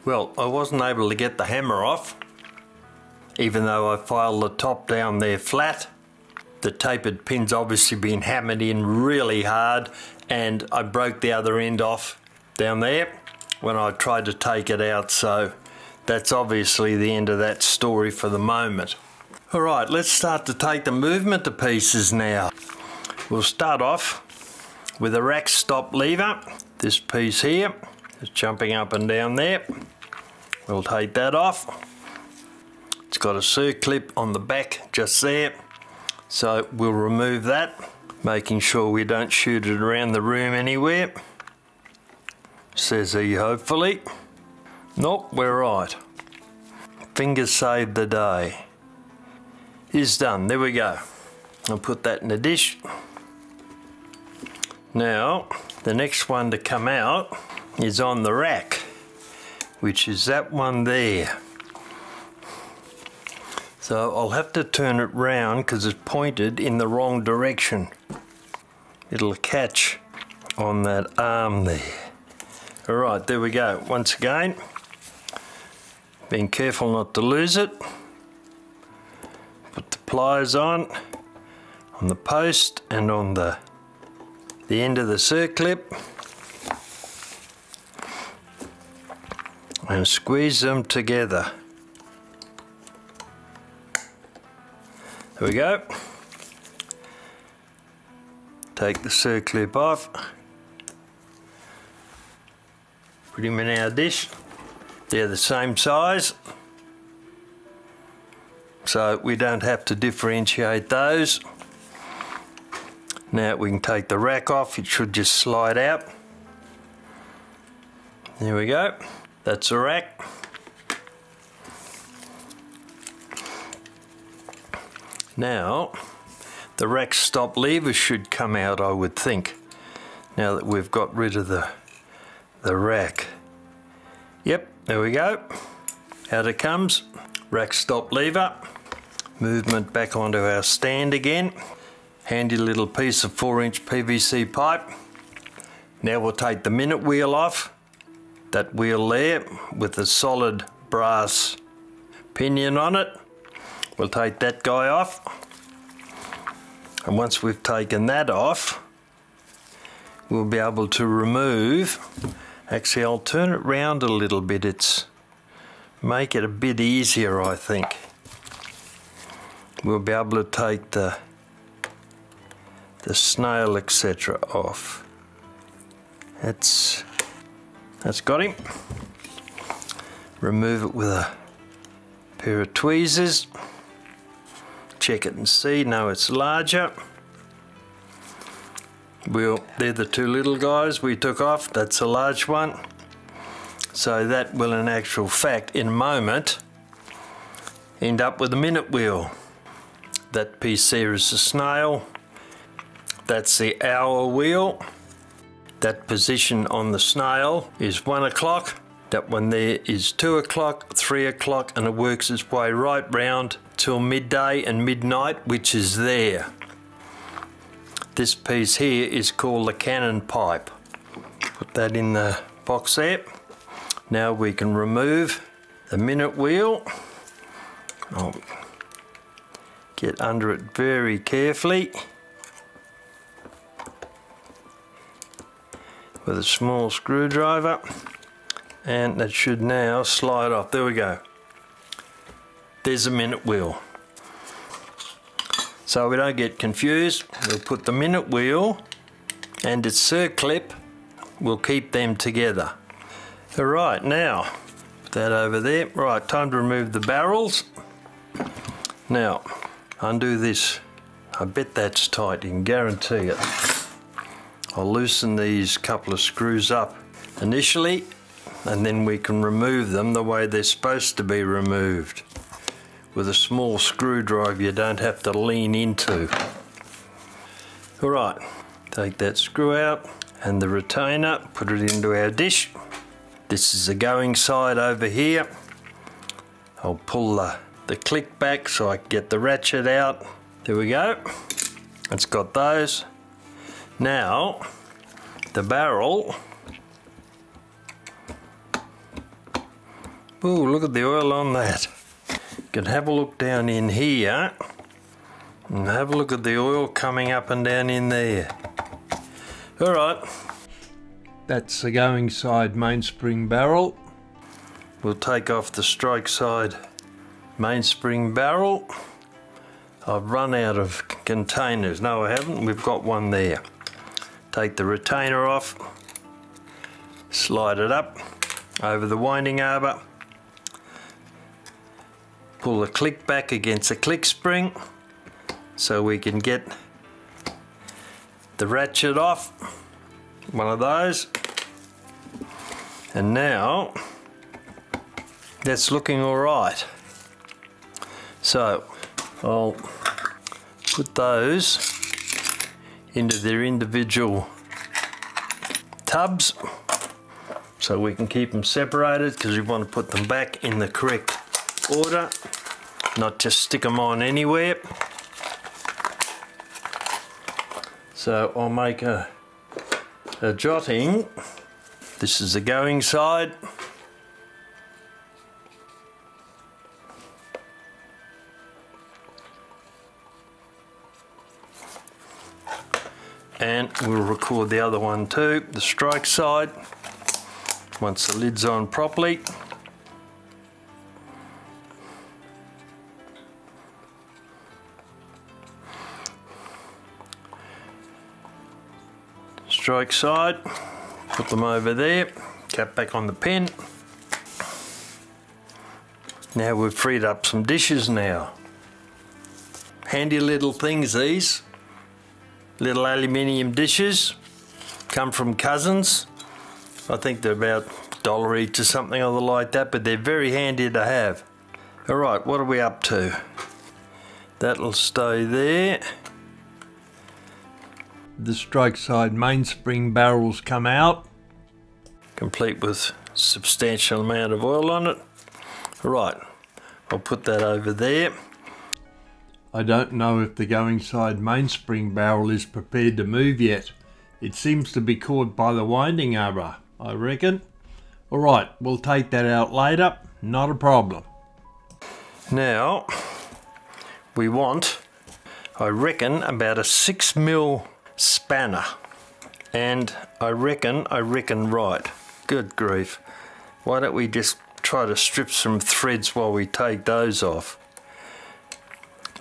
Well, I wasn't able to get the hammer off, even though I filed the top down there flat. The tapered pin's obviously been hammered in really hard, and I broke the other end off down there when I tried to take it out, so that's obviously the end of that story for the moment. Alright, let's start to take the movement to pieces now. We'll start off with a rack stop lever. This piece here is jumping up and down there. We'll take that off. It's got a circlip on the back just there, so we'll remove that, making sure we don't shoot it around the room anywhere. Says he, hopefully. Nope, we're right. Fingers saved the day. Is done. There we go. I'll put that in the dish. Now, the next one to come out is on the rack, which is that one there. So I'll have to turn it round because it's pointed in the wrong direction. It'll catch on that arm there. Alright, there we go. Once again, being careful not to lose it. Put the pliers on the post and on the end of the circlip, and squeeze them together. There we go. Take the circlip off, put him in our dish. They're the same size, so we don't have to differentiate those. Now we can take the rack off. It should just slide out. There we go. That's the rack. Now the rack stop lever should come out, I would think, now that we've got rid of the rack. Yep, there we go. Out it comes. Rack stop lever. Movement back onto our stand again. Handy little piece of 4-inch PVC pipe. Now we'll take the minute wheel off. That wheel there with the solid brass pinion on it. We'll take that guy off. And once we've taken that off, we'll be able to remove. Actually, I'll turn it round a little bit. Make it a bit easier, I think. We'll be able to take the snail, etc. off. That's got him. Remove it with a pair of tweezers. Check it and see. No, it's larger. They're the two little guys we took off. That's a large one. So that will, in actual fact, in a moment, end up with a minute wheel. That piece there is the snail. That's the hour wheel. That position on the snail is 1 o'clock. That one there is 2 o'clock, 3 o'clock, and it works its way right round till midday and midnight, which is there. This piece here is called the cannon pipe. Put that in the box there. Now we can remove the minute wheel. I'll get under it very carefully with a small screwdriver, and that should now slide off. There we go. There's a minute wheel. So we don't get confused, we'll put the minute wheel and its circlip, we'll keep them together. Alright, now put that over there. Right, time to remove the barrels. Now undo this. I bet that's tight, you can guarantee it. I'll loosen these couple of screws up initially, and then we can remove them the way they're supposed to be removed. With a small screwdriver you don't have to lean into. Alright, take that screw out and the retainer, put it into our dish. This is the going side over here. I'll pull the click back so I can get the ratchet out. There we go. It's got those. Now, the barrel Oh, look at the oil on that. You can have a look down in here and have a look at the oil coming up and down in there. Alright, that's the going side mainspring barrel. We'll take off the strike side mainspring barrel. I've run out of containers. No, I haven't. We've got one there. Take the retainer off, slide it up over the winding arbor, pull the click back against the click spring so we can get the ratchet off, one of those. And now that's looking all right. So I'll put those into their individual tubs so we can keep them separated, because we want to put them back in the correct order, not just stick them on anywhere. So I'll make a jotting. This is the going side. And we'll record the other one too, the strike side, once the lid's on properly. Strike side, put them over there, cap back on the pen. Now we've freed up some dishes now. Handy little things these. Little aluminium dishes, come from Cousins. I think they're about $1 each or something other like that, but they're very handy to have. Alright, what are we up to? That'll stay there. The strike side mainspring barrels come out, complete with substantial amount of oil on it. Right, I'll put that over there. I don't know if the going side mainspring barrel is prepared to move yet. It seems to be caught by the winding arbor, I reckon. Alright, we'll take that out later, not a problem. Now, we want, I reckon, about a 6mm spanner. And I reckon right. Good grief. Why don't we just try to strip some threads while we take those off?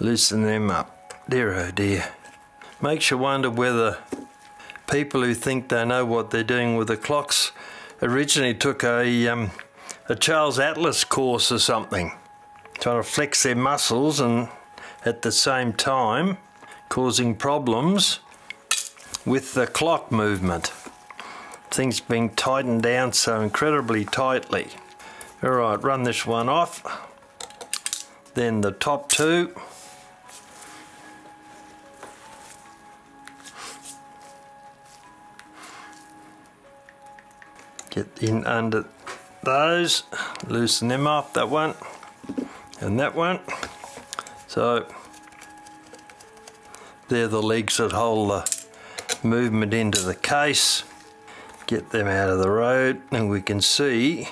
Loosen them up. Dear oh dear. Makes you wonder whether people who think they know what they're doing with the clocks originally took a Charles Atlas course or something, trying to flex their muscles and at the same time causing problems with the clock movement. Things being tightened down so incredibly tightly. Alright, run this one off. Then the top two. Get in under those, loosen them up, that one and that one. So they're the legs that hold the movement into the case. Get them out of the road and we can see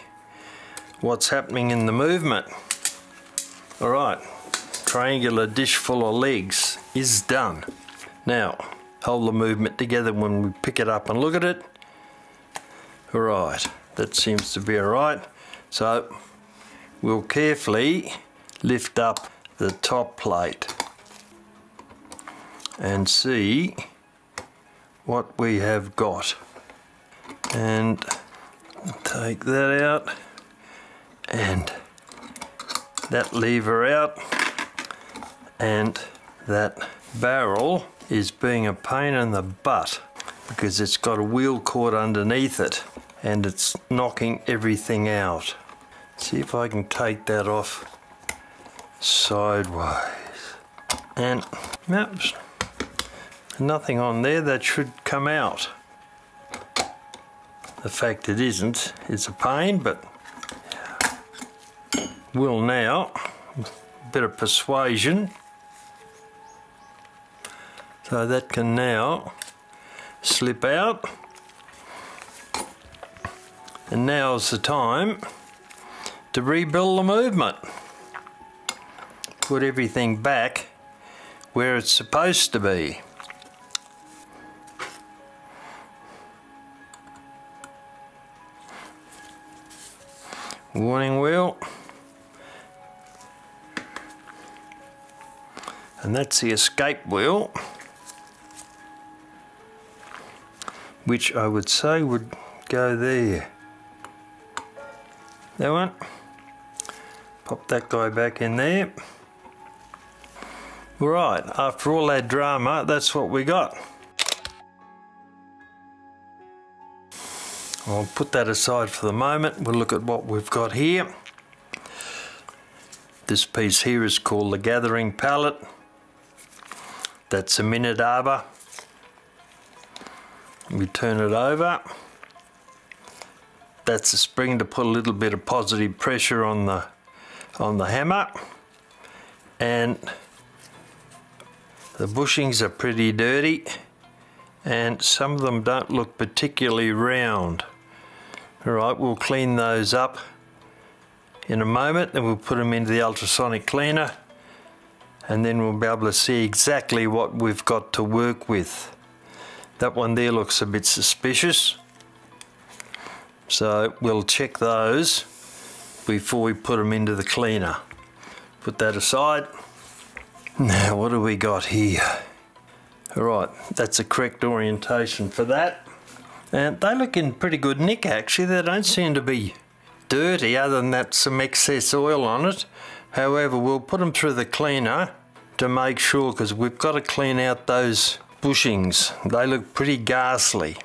what's happening in the movement. Alright, triangular dish full of legs is done. Now, hold the movement together when we pick it up and look at it. Alright, that seems to be alright. So we'll carefully lift up the top plate and see what we have got. And take that out and that lever out, and that barrel is being a pain in the butt because it's got a wheel caught underneath it and it's knocking everything out. See if I can take that off sideways. And oops, nothing on there, that should come out. The fact it isn't is a pain, but will now, a bit of persuasion, so that can now slip out. And now's the time to rebuild the movement. Put everything back where it's supposed to be. Warning wheel. And that's the escape wheel, which I would say would go there. That one. Pop that guy back in there. Right, after all that drama, that's what we got. I'll put that aside for the moment. We'll look at what we've got here. This piece here is called the gathering pallet. That's a minute arbor. We turn it over. That's a spring to put a little bit of positive pressure on the hammer. And the bushings are pretty dirty, and some of them don't look particularly round. Alright, we'll clean those up in a moment, and we'll put them into the ultrasonic cleaner, and then we'll be able to see exactly what we've got to work with. That one there looks a bit suspicious, so we'll check those before we put them into the cleaner. Put that aside. Now what do we got here? Alright, that's a correct orientation for that. And they look in pretty good nick actually. They don't seem to be dirty other than that some excess oil on it. However, we'll put them through the cleaner to make sure, because we've got to clean out those bushings. They look pretty ghastly.